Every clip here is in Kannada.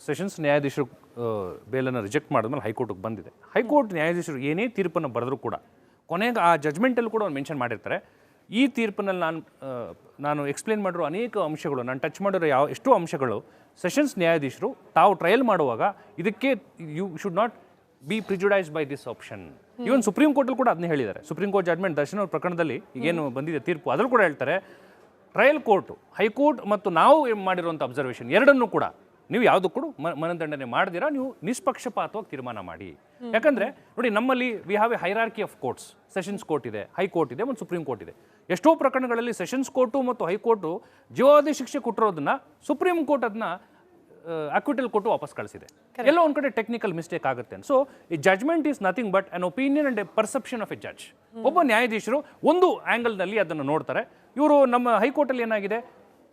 ಸೆಷನ್ಸ್ ನ್ಯಾಯಾಧೀಶರು ಬೇಲನ್ನು ರಿಜೆಕ್ಟ್ ಮಾಡಿದ್ಮೇಲೆ ಹೈಕೋರ್ಟ್ಗೆ ಬಂದಿದೆ. ಹೈಕೋರ್ಟ್ ನ್ಯಾಯಾಧೀಶರು ಏನೇ ತೀರ್ಪನ್ನು ಬರೆದರೂ ಕೂಡ ಕೊನೆಗೆ ಆ ಜಜ್ಮೆಂಟಲ್ಲಿ ಕೂಡ ಅವ್ರು ಮೆನ್ಷನ್ ಮಾಡಿರ್ತಾರೆ, ಈ ತೀರ್ಪಿನಲ್ಲಿ ನಾನು ಎಕ್ಸ್ಪ್ಲೇನ್ ಮಾಡಿರೋ ಅನೇಕ ಅಂಶಗಳು, ನಾನು ಟಚ್ ಮಾಡಿರೋ ಎಷ್ಟೋ ಅಂಶಗಳು ಸೆಷನ್ಸ್ ನ್ಯಾಯಾಧೀಶರು ತಾವು ಟ್ರಯಲ್ ಮಾಡುವಾಗ ಇದಕ್ಕೆ you should not be prejudiced by this option. Even supreme ಕೋರ್ಟಲ್ಲಿ ಕೂಡ ಅದನ್ನೇ ಹೇಳಿದ್ದಾರೆ. ಸುಪ್ರೀಂ ಕೋರ್ಟ್ ಜಡ್ಮೆಂಟ್ ದರ್ಶನ್ ಅವ್ರ ಪ್ರಕರಣದಲ್ಲಿ ಏನು ಬಂದಿದೆ ತೀರ್ಪು, ಅದ್ರಲ್ಲಿ ಕೂಡ ಹೇಳ್ತಾರೆ ಟ್ರಯಲ್ ಕೋರ್ಟು, ಹೈಕೋರ್ಟ್ ಮತ್ತು ನಾವು ಮಾಡಿರುವಂಥ ಅಬ್ಸರ್ವೇಷನ್ ಎರಡನ್ನೂ ಕೂಡ ನೀವು ಯಾವುದು ಕೂಡ ಮನದಂಡನೆ ಮಾಡಿದಿರಾ, ನೀವು ನಿಷ್ಪಕ್ಷಪಾತವಾಗಿ ತೀರ್ಮಾನ ಮಾಡಿ. ಯಾಕಂದರೆ ನೋಡಿ, ನಮ್ಮಲ್ಲಿ we have A hierarchy of courts. Sessions court ಇದೆ, ಹೈಕೋರ್ಟ್ ಇದೆ ಮತ್ತು ಸುಪ್ರೀಂ ಕೋರ್ಟ್ ಇದೆ. ಎಷ್ಟೋ ಪ್ರಕರಣಗಳಲ್ಲಿ ಸೆಷನ್ಸ್ ಕೋರ್ಟು ಮತ್ತು ಹೈಕೋರ್ಟು ಜೀವಾವಧಿ ಶಿಕ್ಷೆ ಕೊಟ್ಟಿರೋದನ್ನ ಸುಪ್ರೀಂ ಕೋರ್ಟ್ ಅದನ್ನ ಅಕ್ವಿಟಲ್ ಕೊಟ್ಟು ವಾಪಸ್ ಕಳಿಸಿದೆ. ಎಲ್ಲೋ ಒಂದು ಕಡೆ ಟೆಕ್ನಿಕಲ್ ಮಿಸ್ಟೇಕ್ ಆಗುತ್ತೆ. ಸೊ ಈ judgement is nothing but an opinion and a perception of a judge. ಒಬ್ಬ ನ್ಯಾಯಾಧೀಶರು ಒಂದು ಆ್ಯಂಗಲ್ನಲ್ಲಿ ಅದನ್ನು ನೋಡ್ತಾರೆ. ಇವರು ನಮ್ಮ ಹೈಕೋರ್ಟಲ್ಲಿ ಏನಾಗಿದೆ,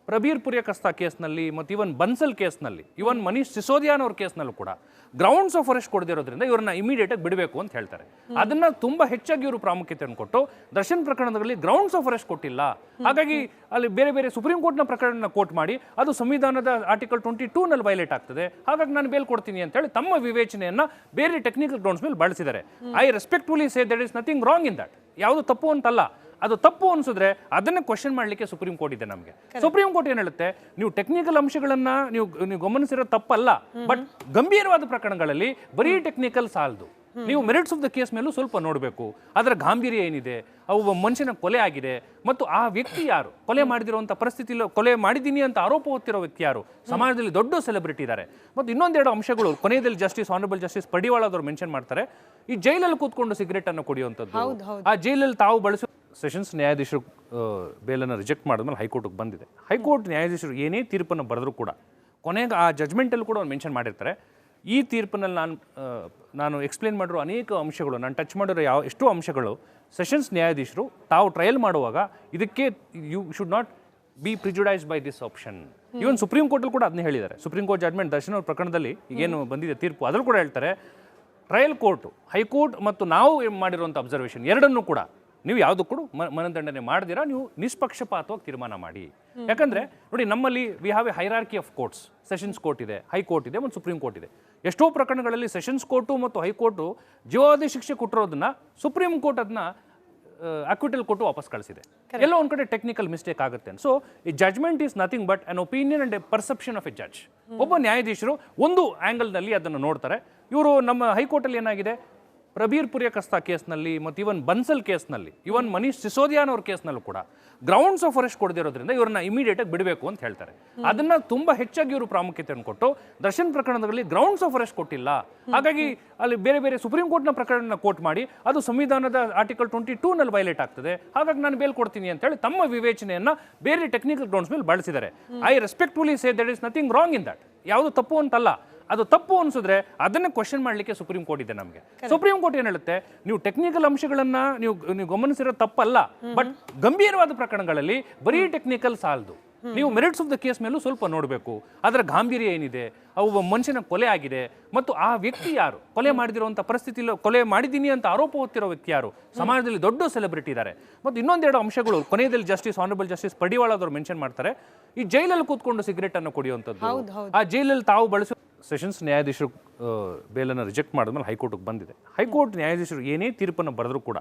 ಪ್ರಬೀರ್ ಪುರಿಯಕಸ್ತಾ ಕೇಸ್ನಲ್ಲಿ ಮತ್ತು ಇವನ್ ಬನ್ಸಲ್ ಕೇಸ್ನಲ್ಲಿ, ಇವನ್ ಮನೀಶ್ ಸಿಸೋದಿಯಾನ್ ಅವ್ರ ಕೇಸ್ನಲ್ಲೂ ಕೂಡ ಗ್ರೌಂಡ್ಸ್ ಆಫ್ ಅರೆಸ್ಟ್ ಕೊಡದಿರೋದ್ರಿಂದ ಇವ್ರನ್ನ ಇಮಿಡಿಯೇಟಾಗಿ ಬಿಡಬೇಕು ಅಂತ ಹೇಳ್ತಾರೆ. ಅದನ್ನ ತುಂಬಾ ಹೆಚ್ಚಾಗಿ ಇವರು ಪ್ರಾಮುಖ್ಯತೆಯನ್ನು ಕೊಟ್ಟು ದರ್ಶನ್ ಪ್ರಕರಣದಲ್ಲಿ ಗ್ರೌಂಡ್ಸ್ ಆಫ್ ಅರೆಸ್ಟ್ ಕೊಟ್ಟಿಲ್ಲ, ಹಾಗಾಗಿ ಅಲ್ಲಿ ಬೇರೆ ಬೇರೆ ಸುಪ್ರೀಂ ಕೋರ್ಟ್ನ ಪ್ರಕರಣ ಕೋರ್ಟ್ ಮಾಡಿ ಅದು ಸಂವಿಧಾನದ ಆರ್ಟಿಕಲ್ 22ನಲ್ಲಿ ವೈಲೇಟ್ ಆಗ್ತದೆ, ಹಾಗಾಗಿ ನಾನು ಬೇಲ್ ಕೊಡ್ತೀನಿ ಅಂತ ಹೇಳಿ ತಮ್ಮ ವಿವೇಚನೆಯನ್ನ ಬೇರೆ ಟೆಕ್ನಿಕಲ್ ಗ್ರೌಂಡ್ಸ್ ಮೇಲೆ ಬಳಸಿದ್ದಾರೆ. I respectfully say that is nothing wrong in that. ಯಾವುದು ತಪ್ಪು ಅಂತಲ್ಲ, ಅದು ತಪ್ಪು ಅನ್ಸಿದ್ರೆ ಅದನ್ನ ಕ್ವಶನ್ ಮಾಡಲಿಕ್ಕೆ ಸುಪ್ರೀಂ ಕೋರ್ಟ್ ಇದೆ ನಮಗೆ. ಸುಪ್ರೀಂ ಕೋರ್ಟ್ ಏನ್ ಹೇಳುತ್ತೆ, ನೀವು ಟೆಕ್ನಿಕಲ್ ಅಂಶಗಳನ್ನ ನೀವು ಗಮನಿಸಿರೋ ತಪ್ಪಲ್ಲ, ಬಟ್ ಗಂಭೀರವಾದ ಪ್ರಕರಣಗಳಲ್ಲಿ ಬರೀ ಟೆಕ್ನಿಕಲ್ ಸಾಲದು, ನೀವು ಮೆರಿಟ್ಸ್ ಆಫ್ ದ ಕೇಸ್ ಮೇಲೂ ಸ್ವಲ್ಪ ನೋಡಬೇಕು. ಅದರ ಗಾಂಭೀರ್ಯ ಏನಿದೆ, ಒಬ್ಬ ಮನುಷ್ಯನ ಕೊಲೆ ಆಗಿದೆ ಮತ್ತು ಆ ವ್ಯಕ್ತಿ ಯಾರು, ಕೊಲೆ ಮಾಡಿದಿರುವಂಥ ಪರಿಸ್ಥಿತಿಯಲ್ಲಿ ಕೊಲೆ ಮಾಡಿದ್ದೀನಿ ಅಂತ ಆರೋಪ ಹೊತ್ತಿರೋ ವ್ಯಕ್ತಿ ಯಾರು, ಸಮಾಜದಲ್ಲಿ ದೊಡ್ಡ ಸೆಲೆಬ್ರಿಟಿ ಇದ್ದಾರೆ. ಮತ್ತು ಇನ್ನೊಂದೆರಡು ಅಂಶಗಳು ಕೊನೆಯಲ್ಲಿ ಜಸ್ಟಿಸ್ ಆನರಬಲ್ ಜಸ್ಟಿಸ್ ಪಡಿವಾಳದವ್ರು ಮೆನ್ಷನ್ ಮಾಡ್ತಾರೆ, ಈ ಜೈಲಲ್ಲಿ ಕೂತ್ಕೊಂಡು ಸಿಗರೇಟ್ ಅನ್ನು ಕುಡಿಯುವಂಥದ್ದು, ಆ ಜೈಲಲ್ಲಿ ತಾವು ಬಳಸೋ ಸೆಷನ್ಸ್ ನ್ಯಾಯಾಧೀಶರು ಬೇಲನ್ನು ರಿಜೆಕ್ಟ್ ಮಾಡಿದ್ಮೇಲೆ ಹೈಕೋರ್ಟ್ಗೆ ಬಂದಿದೆ. ಹೈಕೋರ್ಟ್ ನ್ಯಾಯಾಧೀಶರು ಏನೇ ತೀರ್ಪನ್ನು ಬರೆದರೂ ಕೂಡ ಕೊನೆಗೆ ಆ ಜಜ್ಮೆಂಟಲ್ಲಿ ಕೂಡ ಅವ್ರು ಮೆನ್ಷನ್ ಮಾಡಿರ್ತಾರೆ, ಈ ತೀರ್ಪಿನಲ್ಲಿ ನಾನು ಎಕ್ಸ್ಪ್ಲೇನ್ ಮಾಡಿರೋ ಅನೇಕ ಅಂಶಗಳು, ನಾನು ಟಚ್ ಮಾಡಿರೋ ಎಷ್ಟೋ ಅಂಶಗಳು ಸೆಷನ್ಸ್ ನ್ಯಾಯಾಧೀಶರು ತಾವು ಟ್ರಯಲ್ ಮಾಡುವಾಗ ಇದಕ್ಕೆ you should not be prejudiced by this option. Even supreme ಕೋರ್ಟಲ್ಲಿ ಕೂಡ ಅದನ್ನೇ ಹೇಳಿದ್ದಾರೆ. ಸುಪ್ರೀಂ ಕೋರ್ಟ್ ಜಡ್ಮೆಂಟ್ ದರ್ಶನ್ ಅವ್ರ ಪ್ರಕರಣದಲ್ಲಿ ಏನು ಬಂದಿದೆ ತೀರ್ಪು, ಅದ್ರಲ್ಲಿ ಕೂಡ ಹೇಳ್ತಾರೆ ಟ್ರಯಲ್ ಕೋರ್ಟು, ಹೈಕೋರ್ಟ್ ಮತ್ತು ನಾವು ಮಾಡಿರುವಂಥ ಅಬ್ಸರ್ವೇಷನ್ ಎರಡನ್ನೂ ಕೂಡ ನೀವು ಯಾವುದು ಕೂಡ ಮನದಂಡನೆ ಮಾಡಿದಿರಾ, ನೀವು ನಿಷ್ಪಕ್ಷಪಾತವಾಗಿ ತೀರ್ಮಾನ ಮಾಡಿ. ಯಾಕಂದ್ರೆ ನೋಡಿ, ನಮ್ಮಲ್ಲಿ we have A hierarchy of courts. Sessions court ಇದೆ, ಹೈಕೋರ್ಟ್ ಇದೆ ಮತ್ತು ಸುಪ್ರೀಂ ಕೋರ್ಟ್ ಇದೆ. ಎಷ್ಟೋ ಪ್ರಕರಣಗಳಲ್ಲಿ ಸೆಷನ್ಸ್ ಕೋರ್ಟು ಮತ್ತು ಹೈಕೋರ್ಟು ಜೀವಾವಧಿ ಶಿಕ್ಷೆ ಕೊಟ್ಟಿರೋದನ್ನ ಸುಪ್ರೀಂ ಕೋರ್ಟ್ ಅದನ್ನ ಅಕ್ವಿಟಲ್ ಕೊಟ್ಟು ವಾಪಸ್ ಕಳಿಸಿದೆ. ಎಲ್ಲೋ ಒಂದು ಕಡೆ ಟೆಕ್ನಿಕಲ್ ಮಿಸ್ಟೇಕ್ ಆಗುತ್ತೆ. ಸೊ ಈ judgement is nothing but an opinion and a perception of a judge. ಒಬ್ಬ ನ್ಯಾಯಾಧೀಶರು ಒಂದು ಆ್ಯಂಗಲ್ನಲ್ಲಿ ಅದನ್ನು ನೋಡ್ತಾರೆ. ಇವರು ನಮ್ಮ ಹೈಕೋರ್ಟಲ್ಲಿ ಏನಾಗಿದೆ, ಪ್ರಬೀರ್ ಪುರಿಯಕಸ್ತಾ ಕೇಸ್ನಲ್ಲಿ ಮತ್ತು ಇವನ್ ಬನ್ಸಲ್ ಕೇಸ್ನಲ್ಲಿ, ಇವನ್ ಮನೀಶ್ ಸಿಸೋದಿಯಾನ್ ಅವ್ರ ಕೇಸ್ನಲ್ಲೂ ಕೂಡ ಗ್ರೌಂಡ್ಸ್ ಆಫ್ ಅರೆಸ್ಟ್ ಕೊಡದಿರೋದ್ರಿಂದ ಇವ್ರನ್ನ ಇಮಿಡಿಯೇಟಾಗಿ ಬಿಡಬೇಕು ಅಂತ ಹೇಳ್ತಾರೆ. ಅದನ್ನ ತುಂಬಾ ಹೆಚ್ಚಾಗಿ ಇವರು ಪ್ರಾಮುಖ್ಯತೆಯನ್ನು ಕೊಟ್ಟು ದರ್ಶನ್ ಪ್ರಕರಣದಲ್ಲಿ ಗ್ರೌಂಡ್ಸ್ ಆಫ್ ಅರೆಸ್ಟ್ ಕೊಟ್ಟಿಲ್ಲ, ಹಾಗಾಗಿ ಅಲ್ಲಿ ಬೇರೆ ಬೇರೆ ಸುಪ್ರೀಂ ಕೋರ್ಟ್ನ ಪ್ರಕರಣ ಕೋರ್ಟ್ ಮಾಡಿ ಅದು ಸಂವಿಧಾನದ ಆರ್ಟಿಕಲ್ 22ನಲ್ಲಿ ವೈಲೇಟ್ ಆಗ್ತದೆ, ಹಾಗಾಗಿ ನಾನು ಬೇಲ್ ಕೊಡ್ತೀನಿ ಅಂತ ಹೇಳಿ ತಮ್ಮ ವಿವೇಚನೆಯನ್ನ ಬೇರೆ ಟೆಕ್ನಿಕಲ್ ಗ್ರೌಂಡ್ಸ್ ಮೇಲೆ ಬಳಸಿದ್ದಾರೆ. I respectfully say that is nothing wrong in that. ಯಾವುದು ತಪ್ಪು ಅಂತಲ್ಲ, ಅದು ತಪ್ಪು ಅನ್ಸಿದ್ರೆ ಅದನ್ನ ಕ್ವಶನ್ ಮಾಡಲಿಕ್ಕೆ ಸುಪ್ರೀಂ ಕೋರ್ಟ್ ಇದೆ ನಮಗೆ. ಸುಪ್ರೀಂ ಕೋರ್ಟ್ ಏನ್ ಹೇಳುತ್ತೆ, ನೀವು ಟೆಕ್ನಿಕಲ್ ಅಂಶಗಳನ್ನ ನೀವು ಗಮನಿಸಿರೋ ತಪ್ಪಲ್ಲ, ಬಟ್ ಗಂಭೀರವಾದ ಪ್ರಕರಣಗಳಲ್ಲಿ ಬರೀ ಟೆಕ್ನಿಕಲ್ ಸಾಲದು, ನೀವು ಮೆರಿಟ್ಸ್ ಆಫ್ ದ ಕೇಸ್ ಮೇಲೂ ಸ್ವಲ್ಪ ನೋಡಬೇಕು. ಅದರ ಗಾಂಭೀರ್ಯ ಏನಿದೆ, ಒಬ್ಬ ಮನುಷ್ಯನ ಕೊಲೆ ಆಗಿದೆ ಮತ್ತು ಆ ವ್ಯಕ್ತಿ ಯಾರು, ಕೊಲೆ ಮಾಡಿದಿರುವಂಥ ಪರಿಸ್ಥಿತಿಯಲ್ಲಿ ಕೊಲೆ ಮಾಡಿದ್ದೀನಿ ಅಂತ ಆರೋಪ ಹೊತ್ತಿರೋ ವ್ಯಕ್ತಿ ಯಾರು, ಸಮಾಜದಲ್ಲಿ ದೊಡ್ಡ ಸೆಲೆಬ್ರಿಟಿ ಇದ್ದಾರೆ. ಮತ್ತು ಇನ್ನೊಂದೆರಡು ಅಂಶಗಳು ಕೊನೆಯಲ್ಲಿ ಜಸ್ಟಿಸ್ ಆನರಬಲ್ ಜಸ್ಟಿಸ್ ಪಡಿವಾಳದವ್ರು ಮೆನ್ಷನ್ ಮಾಡ್ತಾರೆ, ಈ ಜೈಲಲ್ಲಿ ಕೂತ್ಕೊಂಡು ಸಿಗರೇಟ್ ಅನ್ನು ಕುಡಿಯುವಂಥದ್ದು, ಆ ಜೈಲಲ್ಲಿ ತಾವು ಬಳಸೋ ಸೆಷನ್ಸ್ ನ್ಯಾಯಾಧೀಶರು ಬೇಲನ್ನು ರಿಜೆಕ್ಟ್ ಮಾಡಿದ್ಮೇಲೆ ಹೈಕೋರ್ಟ್ಗೆ ಬಂದಿದೆ. ಹೈಕೋರ್ಟ್ ನ್ಯಾಯಾಧೀಶರು ಏನೇ ತೀರ್ಪನ್ನು ಬರೆದರೂ ಕೂಡ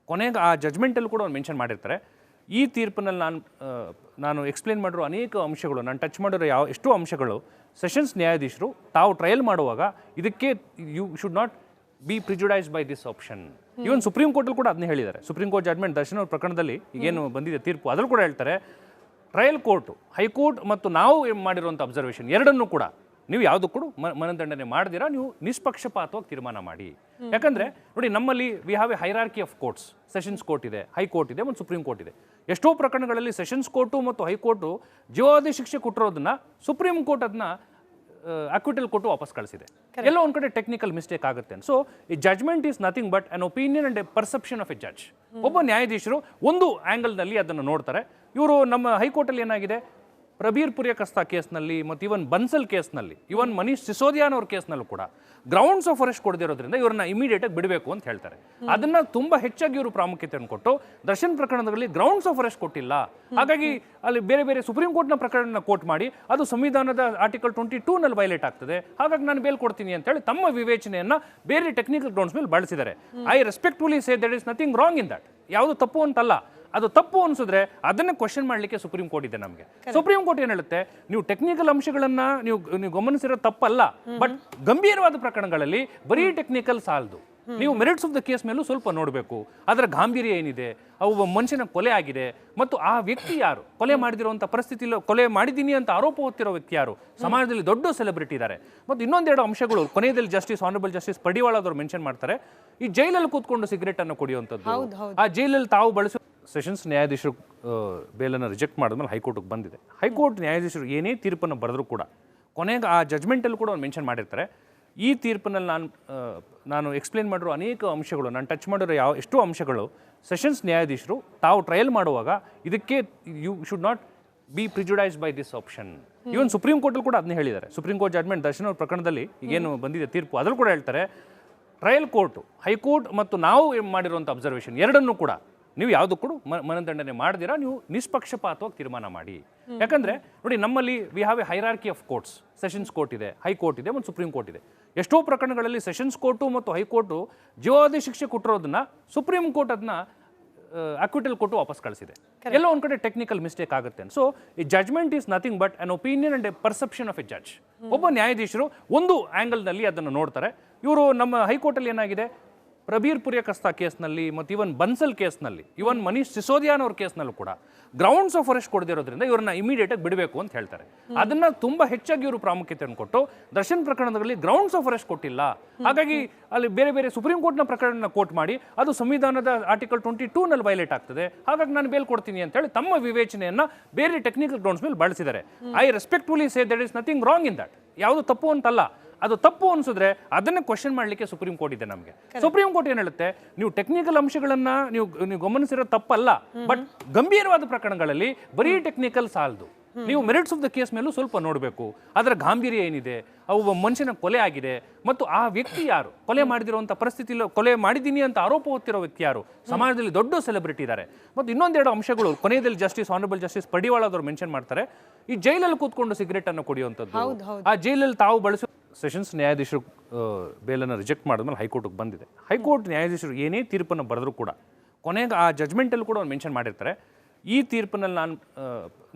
ಕೊನೆಗೆ ಆ ಜಜ್ಮೆಂಟಲ್ಲಿ ಕೂಡ ಅವ್ರು ಮೆನ್ಷನ್ ಮಾಡಿರ್ತಾರೆ, ಈ ತೀರ್ಪಿನಲ್ಲಿ ನಾನು ಎಕ್ಸ್ಪ್ಲೇನ್ ಮಾಡಿರೋ ಅನೇಕ ಅಂಶಗಳು, ನಾನು ಟಚ್ ಮಾಡಿರೋ ಎಷ್ಟೋ ಅಂಶಗಳು ಸೆಷನ್ಸ್ ನ್ಯಾಯಾಧೀಶರು ತಾವು ಟ್ರಯಲ್ ಮಾಡುವಾಗ ಇದಕ್ಕೆ you should not be prejudiced by this option. Even supreme ಕೋರ್ಟಲ್ಲಿ ಕೂಡ ಅದನ್ನೇ ಹೇಳಿದ್ದಾರೆ. ಸುಪ್ರೀಂ ಕೋರ್ಟ್ ಜಡ್ಮೆಂಟ್ ದರ್ಶನ್ ಅವ್ರ ಪ್ರಕರಣದಲ್ಲಿ ಏನು ಬಂದಿದೆ ತೀರ್ಪು, ಅದ್ರಲ್ಲಿ ಕೂಡ ಹೇಳ್ತಾರೆ ಟ್ರಯಲ್ ಕೋರ್ಟು, ಹೈಕೋರ್ಟ್ ಮತ್ತು ನಾವು ಮಾಡಿರುವಂಥ ಅಬ್ಸರ್ವೇಷನ್ ಎರಡನ್ನೂ ಕೂಡ ನೀವು ಯಾವುದು ಕೂಡ ಮನದಂಡನೆ ಮಾಡಿದಿರಾ, ನೀವು ನಿಷ್ಪಕ್ಷಪಾತವಾಗಿ ತೀರ್ಮಾನ ಮಾಡಿ. ಯಾಕಂದ್ರೆ ನೋಡಿ, ನಮ್ಮಲ್ಲಿ we have A hierarchy of courts. Sessions court ಇದೆ, ಹೈಕೋರ್ಟ್ ಇದೆ ಮತ್ತು ಸುಪ್ರೀಂ ಕೋರ್ಟ್ ಇದೆ. ಎಷ್ಟೋ ಪ್ರಕರಣಗಳಲ್ಲಿ ಸೆಷನ್ಸ್ ಕೋರ್ಟು ಮತ್ತು ಹೈಕೋರ್ಟು ಜೀವಾವಧಿ ಶಿಕ್ಷೆ ಕೊಟ್ಟಿರೋದನ್ನ ಸುಪ್ರೀಂ ಕೋರ್ಟ್ ಅದನ್ನ ಅಕ್ವಿಟಲ್ ಕೊಟ್ಟು ವಾಪಸ್ ಕಳಿಸಿದೆ. ಎಲ್ಲೋ ಒಂದು ಕಡೆ ಟೆಕ್ನಿಕಲ್ ಮಿಸ್ಟೇಕ್ ಆಗುತ್ತೆ. ಸೊ ಈ judgement is nothing but an opinion and a perception of a judge. ಒಬ್ಬ ನ್ಯಾಯಾಧೀಶರು ಒಂದು ಆ್ಯಂಗಲ್ನಲ್ಲಿ ಅದನ್ನು ನೋಡ್ತಾರೆ. ಇವರು ನಮ್ಮ ಹೈಕೋರ್ಟಲ್ಲಿ ಏನಾಗಿದೆ, ಪ್ರಬೀರ್ ಪುರಿಯಕಸ್ತಾ ಕೇಸ್ನಲ್ಲಿ ಮತ್ತು ಇವನ್ ಬನ್ಸಲ್ ಕೇಸ್ನಲ್ಲಿ ಇವನ್ ಮನೀಶ್ ಸಿಸೋದಿಯಾನ್ ಅವ್ರ ಕೇಸ್ನಲ್ಲೂ ಕೂಡ ಗ್ರೌಂಡ್ಸ್ ಆಫ್ ಅರೆಸ್ಟ್ ಕೊಡದಿರೋದ್ರಿಂದ ಇವ್ರನ್ನ ಇಮಿಡಿಯೇಟ್ ಆಗಿ ಬಿಡಬೇಕು ಅಂತ ಹೇಳ್ತಾರೆ. ಅದನ್ನ ತುಂಬಾ ಹೆಚ್ಚಾಗಿ ಇವರು ಪ್ರಾಮುಖ್ಯತೆಯನ್ನು ಕೊಟ್ಟು ದರ್ಶನ್ ಪ್ರಕರಣದಲ್ಲಿ ಗ್ರೌಂಡ್ಸ್ ಆಫ್ ಅರೆಸ್ಟ್ ಕೊಟ್ಟಿಲ್ಲ, ಹಾಗಾಗಿ ಅಲ್ಲಿ ಬೇರೆ ಬೇರೆ ಸುಪ್ರೀಂ ಕೋರ್ಟ್ನ ಪ್ರಕರಣ ಕೋರ್ಟ್ ಮಾಡಿ ಅದು ಸಂವಿಧಾನದ ಆರ್ಟಿಕಲ್ 22 ನಲ್ಲಿ ವೈಲೇಟ್ ಆಗ್ತದೆ, ಹಾಗಾಗಿ ನಾನು ಬೇಲ್ ಕೊಡ್ತೀನಿ ಅಂತ ಹೇಳಿ ತಮ್ಮ ವಿವೇಚನೆಯನ್ನ ಬೇರೆ ಟೆಕ್ನಿಕಲ್ ಗ್ರೌಂಡ್ಸ್ ಮೇಲೆ ಬಳಸಿದ್ದಾರೆ. I respectfully say that is nothing wrong in that. ಯಾವುದು ತಪ್ಪು ಅಂತಲ್ಲ, ಅದು ತಪ್ಪು ಅನ್ಸಿದ್ರೆ ಅದನ್ನ ಕ್ವಶನ್ ಮಾಡ್ಲಿಕ್ಕೆ ಸುಪ್ರೀಂ ಕೋರ್ಟ್ ಇದೆ ನಮಗೆ. ಸುಪ್ರೀಂ ಕೋರ್ಟ್ ಏನ್ ಹೇಳುತ್ತೆ, ನೀವು ಟೆಕ್ನಿಕಲ್ ಅಂಶಗಳನ್ನ ನೀವು ಗಮನಿಸಿರೋ ತಪ್ಪಲ್ಲ, ಬಟ್ ಗಂಭೀರವಾದ ಪ್ರಕರಣಗಳಲ್ಲಿ ಬರೀ ಟೆಕ್ನಿಕಲ್ ಸಾಲದು, ನೀವು ಮೆರಿಟ್ಸ್ ಆಫ್ ದ ಕೇಸ್ ಮೇಲೂ ಸ್ವಲ್ಪ ನೋಡಬೇಕು. ಅದರ ಗಾಂಭೀರ್ಯ ಏನಿದೆ, ಅವು ಮನುಷ್ಯನ ಕೊಲೆ ಆಗಿದೆ ಮತ್ತು ಆ ವ್ಯಕ್ತಿ ಯಾರು, ಕೊಲೆ ಮಾಡಿದಿರುವಂಥ ಪರಿಸ್ಥಿತಿ, ಕೊಲೆ ಮಾಡಿದ್ದೀನಿ ಅಂತ ಆರೋಪ ಹೊತ್ತಿರೋ ವ್ಯಕ್ತಿ ಯಾರು, ಸಮಾಜದಲ್ಲಿ ದೊಡ್ಡ ಸೆಲೆಬ್ರಿಟಿ ಇದ್ದಾರೆ. ಮತ್ತು ಇನ್ನೊಂದೆರಡು ಅಂಶಗಳು ಕೊನೆಯಲ್ಲಿ ಆನರಬಲ್ ಜಸ್ಟಿಸ್ ಪಡಿವಾಳ ಅವರು ಮೆನ್ಷನ್ ಮಾಡ್ತಾರೆ. ಈ ಜೈಲಲ್ಲಿ ಕೂತ್ಕೊಂಡು ಸಿಗರೇಟ್ ಅನ್ನು ಕುಡಿಯುವಂಥದ್ದು, ಆ ಜೈಲಲ್ಲಿ ತಾವು ಬಳಸೋ ಸೆಷನ್ಸ್ ನ್ಯಾಯಾಧೀಶರು ಬೇಲನ್ನು ರಿಜೆಕ್ಟ್ ಮಾಡಿದ್ಮೇಲೆ ಹೈಕೋರ್ಟ್ಗೆ ಬಂದಿದೆ. ಹೈಕೋರ್ಟ್ ನ್ಯಾಯಾಧೀಶರು ಏನೇ ತೀರ್ಪನ್ನು ಬರೆದರೂ ಕೂಡ ಕೊನೆಗೆ ಆ ಜಜ್ಮೆಂಟಲ್ಲೂ ಕೂಡ ಅವ್ರು ಮೆನ್ಷನ್ ಮಾಡಿರ್ತಾರೆ. ಈ ತೀರ್ಪಿನಲ್ಲಿ ನಾನು ಎಕ್ಸ್ಪ್ಲೇನ್ ಮಾಡಿರೋ ಅನೇಕ ಅಂಶಗಳು, ನಾನು ಟಚ್ ಮಾಡಿರೋ ಎಷ್ಟೋ ಅಂಶಗಳು ಸೆಷನ್ಸ್ ನ್ಯಾಯಾಧೀಶರು ತಾವು ಟ್ರಯಲ್ ಮಾಡುವಾಗ ಇದಕ್ಕೆ you should not be prejudice by this option. Even supreme ಕೋರ್ಟಲ್ಲಿ ಕೂಡ ಅದನ್ನೇ ಹೇಳಿದ್ದಾರೆ. ಸುಪ್ರೀಂ ಕೋರ್ಟ್ ಜಡ್ಜ್ಮೆಂಟ್ ದರ್ಶನ್ ಅವ್ರ ಪ್ರಕರಣದಲ್ಲಿ ಈಗೇನು ಬಂದಿದೆ ತೀರ್ಪು, ಅದ್ರಲ್ಲಿ ಕೂಡ ಹೇಳ್ತಾರೆ ಟ್ರಯಲ್ ಕೋರ್ಟು, ಹೈಕೋರ್ಟ್ ಮತ್ತು ನಾವು ಮಾಡಿರುವಂಥ ಅಬ್ಸರ್ವೇಷನ್ ಎರಡನ್ನೂ ಕೂಡ ನೀವು ಯಾವುದು ಕೂಡ ಮನದಂಡನೆ ಮಾಡಿದಿರಾ, ನೀವು ನಿಷ್ಪಕ್ಷಪಾತವಾಗಿ ತೀರ್ಮಾನ ಮಾಡಿ. ಯಾಕಂದ್ರೆ ನೋಡಿ, ನಮ್ಮಲ್ಲಿ we have A hierarchy of courts. Sessions court ಇದೆ, ಹೈಕೋರ್ಟ್ ಇದೆ ಮತ್ತು ಸುಪ್ರೀಂ ಕೋರ್ಟ್ ಇದೆ. ಎಷ್ಟೋ ಪ್ರಕರಣಗಳಲ್ಲಿ ಸೆಷನ್ಸ್ ಕೋರ್ಟು ಮತ್ತು ಹೈಕೋರ್ಟು ಜೀವಾವಧಿ ಶಿಕ್ಷೆ ಕೊಟ್ಟಿರೋದನ್ನ ಸುಪ್ರೀಂ ಕೋರ್ಟ್ ಅದನ್ನ ಅಕ್ವಿಟಲ್ ಕೊಟ್ಟು ವಾಪಸ್ ಕಳಿಸಿದೆ. ಎಲ್ಲೋ ಒಂದು ಕಡೆ ಟೆಕ್ನಿಕಲ್ ಮಿಸ್ಟೇಕ್ ಆಗುತ್ತೆ. ಸೊ ಈ judgement is nothing but an opinion and a perception of a judge. ಒಬ್ಬ ನ್ಯಾಯಾಧೀಶರು ಒಂದು ಆ್ಯಂಗಲ್ನಲ್ಲಿ ಅದನ್ನು ನೋಡ್ತಾರೆ. ಇವರು ನಮ್ಮ ಹೈಕೋರ್ಟಲ್ಲಿ ಏನಾಗಿದೆ, ಪ್ರಬೀರ್ ಪುರಿಯಕಸ್ತಾ ಕೇಸ್ನಲ್ಲಿ ಮತ್ತು ಇವನ್ ಬನ್ಸಲ್ ಕೇಸ್ನಲ್ಲಿ ಇವನ್ ಮನೀಶ್ ಸಿಸೋದಿಯಾನ್ ಅವ್ರ ಕೇಸ್ನಲ್ಲೂ ಕೂಡ ಗ್ರೌಂಡ್ಸ್ ಆಫ್ ಅರೆಸ್ಟ್ ಕೊಡದಿರೋದ್ರಿಂದ ಇವ್ರನ್ನ ಇಮಿಡಿಯೇಟ್ ಆಗಿ ಬಿಡಬೇಕು ಅಂತ ಹೇಳ್ತಾರೆ. ಅದನ್ನ ತುಂಬಾ ಹೆಚ್ಚಾಗಿ ಇವರು ಪ್ರಾಮುಖ್ಯತೆಯನ್ನು ಕೊಟ್ಟು ದರ್ಶನ್ ಪ್ರಕರಣದಲ್ಲಿ ಗ್ರೌಂಡ್ಸ್ ಆಫ್ ಅರೆಸ್ಟ್ ಕೊಟ್ಟಿಲ್ಲ, ಹಾಗಾಗಿ ಅಲ್ಲಿ ಬೇರೆ ಬೇರೆ ಸುಪ್ರೀಂ ಕೋರ್ಟ್ನ ಪ್ರಕರಣ ಕೋರ್ಟ್ ಮಾಡಿ ಅದು ಸಂವಿಧಾನದ ಆರ್ಟಿಕಲ್ 22 ನಲ್ಲಿ ವೈಲೇಟ್ ಆಗ್ತದೆ, ಹಾಗಾಗಿ ನಾನು ಬೇಲ್ ಕೊಡ್ತೀನಿ ಅಂತ ಹೇಳಿ ತಮ್ಮ ವಿವೇಚನೆಯನ್ನ ಬೇರೆ ಟೆಕ್ನಿಕಲ್ ಗ್ರೌಂಡ್ಸ್ ಮೇಲೆ ಬಳಸಿದ್ದಾರೆ. I respectfully say that is nothing wrong in that. ಯಾವುದು ತಪ್ಪು ಅಂತಲ್ಲ, ಅದು ತಪ್ಪು ಅನ್ಸಿದ್ರೆ ಅದನ್ನ ಕ್ವಶನ್ ಮಾಡ್ಲಿಕ್ಕೆ ಸುಪ್ರೀಂ ಕೋರ್ಟ್ ಇದೆ ನಮಗೆ. ಸುಪ್ರೀಂ ಕೋರ್ಟ್ ಏನ್ ಹೇಳುತ್ತೆ, ನೀವು ಟೆಕ್ನಿಕಲ್ ಅಂಶಗಳನ್ನ ನೀವು ಗಮನಿಸಿರೋ ತಪ್ಪಲ್ಲ, ಬಟ್ ಗಂಭೀರವಾದ ಪ್ರಕರಣಗಳಲ್ಲಿ ಬರೀ ಟೆಕ್ನಿಕಲ್ ಸಾಲದು, ನೀವು ಮೆರಿಟ್ಸ್ ಆಫ್ ದ ಕೇಸ್ ಮೇಲೂ ಸ್ವಲ್ಪ ನೋಡಬೇಕು. ಅದರ ಗಾಂಭೀರ್ಯ ಏನಿದೆ, ಅವು ಮನುಷ್ಯನ ಕೊಲೆ ಆಗಿದೆ ಮತ್ತು ಆ ವ್ಯಕ್ತಿ ಯಾರು, ಕೊಲೆ ಮಾಡಿದಿರುವಂಥ ಪರಿಸ್ಥಿತಿ, ಕೊಲೆ ಮಾಡಿದ್ದೀನಿ ಅಂತ ಆರೋಪ ಹೊತ್ತಿರೋ ವ್ಯಕ್ತಿ ಯಾರು, ಸಮಾಜದಲ್ಲಿ ದೊಡ್ಡ ಸೆಲೆಬ್ರಿಟಿ ಇದ್ದಾರೆ. ಮತ್ತು ಇನ್ನೊಂದೆರಡು ಅಂಶಗಳು ಕೊನೆಯಲ್ಲಿ ಆನರಬಲ್ ಜಸ್ಟಿಸ್ ಪಡಿವಾಳ ಅವರು ಮೆನ್ಷನ್ ಮಾಡ್ತಾರೆ. ಈ ಜೈಲಲ್ಲಿ ಕೂತ್ಕೊಂಡು ಸಿಗರೇಟ್ ಅನ್ನು ಕುಡಿಯುವಂಥದ್ದು, ಆ ಜೈಲಲ್ಲಿ ತಾವು ಬಳಸೋ ಸೆಷನ್ಸ್ ನ್ಯಾಯಾಧೀಶರು ಬೇಲನ್ನು ರಿಜೆಕ್ಟ್ ಮಾಡಿದ್ಮೇಲೆ ಹೈಕೋರ್ಟ್ಗೆ ಬಂದಿದೆ. ಹೈಕೋರ್ಟ್ ನ್ಯಾಯಾಧೀಶರು ಏನೇ ತೀರ್ಪನ್ನು ಬರೆದರೂ ಕೂಡ ಕೊನೆಗೆ ಆ ಜಜ್ಮೆಂಟಲ್ಲೂ ಕೂಡ ಅವ್ರು ಮೆನ್ಷನ್ ಮಾಡಿರ್ತಾರೆ. ಈ ತೀರ್ಪಿನಲ್ಲಿ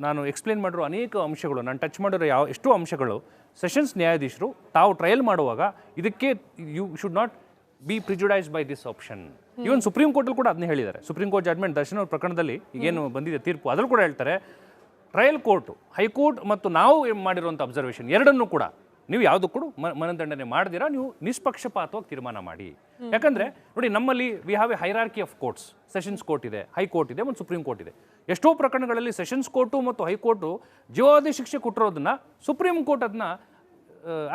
ನಾನು ಎಕ್ಸ್ಪ್ಲೇನ್ ಮಾಡಿರೋ ಅನೇಕ ಅಂಶಗಳು, ನಾನು ಟಚ್ ಮಾಡಿರೋ ಎಷ್ಟೋ ಅಂಶಗಳು ಸೆಷನ್ಸ್ ನ್ಯಾಯಾಧೀಶರು ತಾವು ಟ್ರಯಲ್ ಮಾಡುವಾಗ ಇದಕ್ಕೆ you should not be prejudice by this option. Even supreme ಕೋರ್ಟಲ್ಲಿ ಕೂಡ ಅದನ್ನೇ ಹೇಳಿದ್ದಾರೆ. ಸುಪ್ರೀಂ ಕೋರ್ಟ್ ಜಡ್ಜ್ಮೆಂಟ್ ದರ್ಶನ್ ಅವ್ರ ಪ್ರಕರಣದಲ್ಲಿ ಈಗೇನು ಬಂದಿದೆ ತೀರ್ಪು, ಅದ್ರಲ್ಲಿ ಕೂಡ ಹೇಳ್ತಾರೆ ಟ್ರಯಲ್ ಕೋರ್ಟು, ಹೈಕೋರ್ಟ್ ಮತ್ತು ನಾವು ಮಾಡಿರುವಂಥ ಅಬ್ಸರ್ವೇಷನ್ ಎರಡನ್ನೂ ಕೂಡ ನೀವು ಯಾವುದು ಕೂಡ ಮನದಂಡನೆ ಮಾಡಿದಿರಾ, ನೀವು ನಿಷ್ಪಕ್ಷಪಾತವಾಗಿ ತೀರ್ಮಾನ ಮಾಡಿ. ಯಾಕಂದ್ರೆ ನೋಡಿ, ನಮ್ಮಲ್ಲಿ we have A hierarchy of courts. Sessions court ಇದೆ, ಹೈಕೋರ್ಟ್ ಇದೆ ಮತ್ತು ಸುಪ್ರೀಂ ಕೋರ್ಟ್ ಇದೆ. ಎಷ್ಟೋ ಪ್ರಕರಣಗಳಲ್ಲಿ ಸೆಷನ್ಸ್ ಕೋರ್ಟು ಮತ್ತು ಹೈಕೋರ್ಟು ಜೀವಾವಧಿ ಶಿಕ್ಷೆ ಕೊಟ್ಟಿರೋದನ್ನ ಸುಪ್ರೀಂ ಕೋರ್ಟ್ ಅದನ್ನ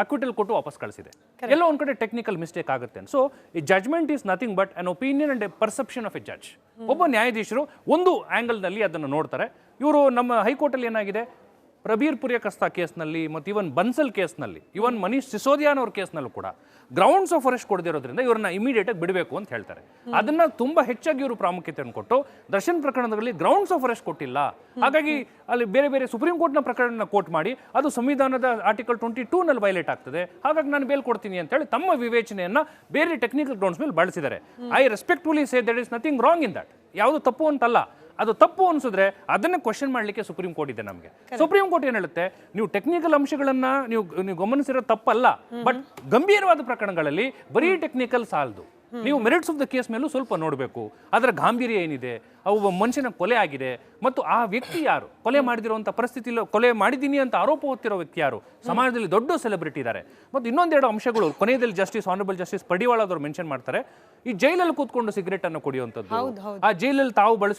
ಅಕ್ವಿಟಲ್ ಕೊಟ್ಟು ವಾಪಸ್ ಕಳಿಸಿದೆ. ಎಲ್ಲೋ ಒಂದು ಕಡೆ ಟೆಕ್ನಿಕಲ್ ಮಿಸ್ಟೇಕ್ ಆಗುತ್ತೆ. ಸೊ ಈ judgement is nothing but an opinion and a perception of a judge. ಒಬ್ಬ ನ್ಯಾಯಾಧೀಶರು ಒಂದು ಆ್ಯಂಗಲ್ನಲ್ಲಿ ಅದನ್ನು ನೋಡ್ತಾರೆ. ಇವರು ನಮ್ಮ ಹೈಕೋರ್ಟಲ್ಲಿ ಏನಾಗಿದೆ, ಪ್ರಬೀರ್ ಪುರಿಯಕಸ್ತಾ ಕೇಸ್ನಲ್ಲಿ ಮತ್ತು ಇವನ್ ಬನ್ಸಲ್ ಕೇಸ್ನಲ್ಲಿ ಇವನ್ ಮನೀಶ್ ಸಿಸೋದಿಯಾನ್ ಅವ್ರ ಕೇಸ್ನಲ್ಲೂ ಕೂಡ ಗ್ರೌಂಡ್ಸ್ ಆಫ್ ಅರೆಸ್ಟ್ ಕೊಡದಿರೋದ್ರಿಂದ ಇವ್ರನ್ನ ಇಮಿಡಿಯೇಟ್ ಆಗಿ ಬಿಡಬೇಕು ಅಂತ ಹೇಳ್ತಾರೆ. ಅದನ್ನ ತುಂಬಾ ಹೆಚ್ಚಾಗಿ ಇವರು ಪ್ರಾಮುಖ್ಯತೆಯನ್ನು ಕೊಟ್ಟು ದರ್ಶನ್ ಪ್ರಕರಣದಲ್ಲಿ ಗ್ರೌಂಡ್ಸ್ ಆಫ್ ಅರೆಸ್ಟ್ ಕೊಟ್ಟಿಲ್ಲ, ಹಾಗಾಗಿ ಅಲ್ಲಿ ಬೇರೆ ಬೇರೆ ಸುಪ್ರೀಂ ಕೋರ್ಟ್ನ ಪ್ರಕರಣ ಕೋರ್ಟ್ ಮಾಡಿ ಅದು ಸಂವಿಧಾನದ ಆರ್ಟಿಕಲ್ 22 ನಲ್ಲಿ ವೈಲೇಟ್ ಆಗ್ತದೆ, ಹಾಗಾಗಿ ನಾನು ಬೇಲ್ ಕೊಡ್ತೀನಿ ಅಂತ ಹೇಳಿ ತಮ್ಮ ವಿವೇಚನೆಯನ್ನ ಬೇರೆ ಟೆಕ್ನಿಕಲ್ ಗ್ರೌಂಡ್ಸ್ ಮೇಲೆ ಬಳಸಿದ್ದಾರೆ. I respectfully say that is nothing wrong in that. ಯಾವುದು ತಪ್ಪು ಅಂತಲ್ಲ, ಅದು ತಪ್ಪು ಅನ್ಸಿದ್ರೆ ಅದನ್ನ ಕ್ವಶನ್ ಮಾಡ್ಲಿಕ್ಕೆ ಸುಪ್ರೀಂ ಕೋರ್ಟ್ ಇದೆ ನಮಗೆ. ಸುಪ್ರೀಂ ಕೋರ್ಟ್ ಏನ್ ಹೇಳುತ್ತೆ, ನೀವು ಟೆಕ್ನಿಕಲ್ ಅಂಶಗಳನ್ನ ನೀವು ಗಮನಿಸಿರೋ ತಪ್ಪಲ್ಲ, ಬಟ್ ಗಂಭೀರವಾದ ಪ್ರಕರಣಗಳಲ್ಲಿ ಬರೀ ಟೆಕ್ನಿಕಲ್ ಸಾಲದು, ನೀವು ಮೆರಿಟ್ಸ್ ಆಫ್ ದ ಕೇಸ್ ಮೇಲೂ ಸ್ವಲ್ಪ ನೋಡಬೇಕು. ಅದರ ಗಾಂಭೀರ್ಯ ಏನಿದೆ, ಅವು ಮನುಷ್ಯನ ಕೊಲೆ ಆಗಿದೆ ಮತ್ತು ಆ ವ್ಯಕ್ತಿ ಯಾರು, ಕೊಲೆ ಮಾಡಿದಿರುವಂಥ ಪರಿಸ್ಥಿತಿ, ಕೊಲೆ ಮಾಡಿದ್ದೀನಿ ಅಂತ ಆರೋಪ ಹೊತ್ತಿರೋ ವ್ಯಕ್ತಿ ಯಾರು, ಸಮಾಜದಲ್ಲಿ ದೊಡ್ಡ ಸೆಲೆಬ್ರಿಟಿ ಇದ್ದಾರೆ. ಮತ್ತು ಇನ್ನೊಂದೆರಡು ಅಂಶಗಳು ಕೊನೆಯಲ್ಲಿ ಆನರಬಲ್ ಜಸ್ಟಿಸ್ ಪಡಿವಾಳ ಅವರು ಮೆನ್ಷನ್ ಮಾಡ್ತಾರೆ. ಈ ಜೈಲಲ್ಲಿ ಕೂತ್ಕೊಂಡು ಸಿಗರೇಟ್ ಅನ್ನು ಕುಡಿಯುವಂಥದ್ದು, ಆ ಜೈಲಲ್ಲಿ ತಾವು ಬಳಸೋ